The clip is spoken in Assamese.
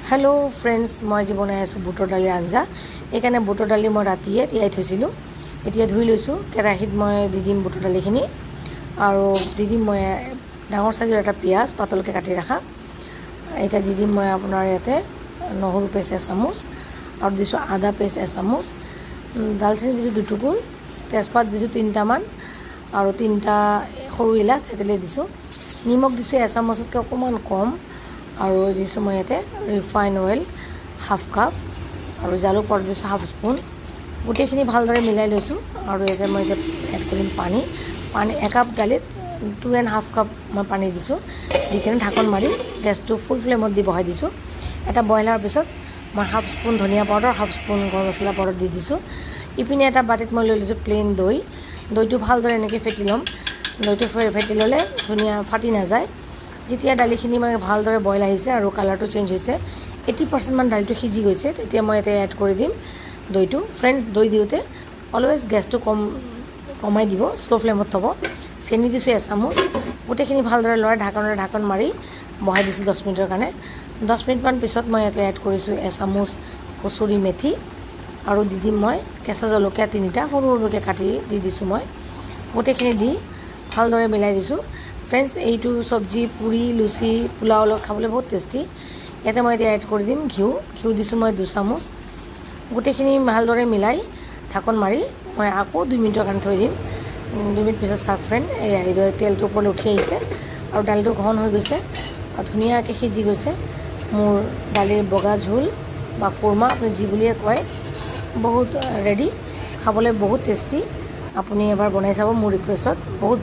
हेलो फ्रेंड्स मैं जी बनाई आसो बुटर दाली आंजा এইকাৰণে বুটৰ দালি মই ৰাতিয়ে তিয়াই থৈছিলোঁ এতিয়া ধুই লৈছোঁ কেৰাহীত মই দি দিম বুটৰ দালিখিনি আৰু দি দিম মই ডাঙৰ সাইজৰ এটা পিয়াজ পাতলকৈ কাটি ৰাখা এটা দি দিম মই আপোনাৰ ইয়াতে নহৰু পেষ্ট এচামুচ আৰু দিছোঁ আদা পেষ্ট এচামুচ দালচিনি দিছোঁ দুটুকুৰ তেজপাত দিছোঁ 3টামান আৰু 3টা সৰু ইলাচ তেতেলী দিছোঁ নিমখ দিছোঁ এচামুচতকৈ অকণমান কম আৰু দিছোঁ মই ইয়াতে ৰিফাইন অইল হাফ কাপ আৰু জালুক পাউডাৰ দিছোঁ হাফ স্পুন গোটেইখিনি ভালদৰে মিলাই লৈছোঁ আৰু ইয়াতে মই এড কৰিম পানী একাপ দালিত 2.5 কাপ মই পানী দিছোঁ দি কিনে ঢাকন মাৰি গেছটো ফুল ফ্লেমত দি বহাই দিছোঁ এটা বইল হোৱাৰ পিছত মই হাফ স্পুন ধনিয়া পাউডাৰ হাফ স্পুন গৰম মছলা পাউডাৰ দি দিছোঁ ইপিনে এটা বাটিত মই লৈ লৈছোঁ প্লেইন দৈটো ভালদৰে এনেকৈ ফেটি ল'ম দৈটো ফেটি ল'লে ধুনীয়া ফাটি নাযায় যেতিয়া দালিখিনি মানে ভালদৰে বইল আহিছে আৰু কালাৰটো চেঞ্জ হৈছে 80% মান দালিটো সিজি গৈছে তেতিয়া মই এতে এড কৰি দিম দৈটো ফ্ৰেন্ডস দৈ দিওতে অলৱেজ গেছটো কমাই দিব স্লো ফ্লেমত থব চেনি দিছোঁ এচামুচ গোটেইখিনি ভালদৰে লৰাই ঢাকন মাৰি বহাই দিছোঁ 10 মিনিটৰ কাৰণে 10 মিনিট মান পিছত মই এতে এড কৰিছোঁ এচামুচ কচুৰি মেথি আৰু দি দিম মই কেঁচা জলকীয়া 3টা সৰুকৈ কাটি দি দিছোঁ মই গোটেইখিনি দি ভালদৰে মিলাই দিছোঁ फ्रेंड्स এইটো সবজি পুৰি লুচি পোলাও লগত খাবলৈ বহুত টেষ্টি ইয়াতে মই এড কৰি দিম ঘিউ দিছোঁ মই 2 চামুচ গোটেইখিনি ভালদৰে মিলাই ঢাকন মাৰি মই আকৌ 2 মিনিটৰ কাৰণে থৈ দিম 2 মিনিট পিছত চাওক ফ্ৰেন্ড এইদৰে তেলটো ওপৰলৈ উঠি আহিছে আৰু দালিটো ঘন হৈ গৈছে আৰু ধুনীয়াকৈ সিজি গৈছে মোৰ দালিৰ বগা ঝোল বা কুৰমা আপুনি যি বুলিয়ে কয় বহুত ৰেডি খাবলৈ বহুত টেষ্টি আপুনি এবাৰ বনাই চাব মোৰ ৰিকুৱেষ্টত বহুত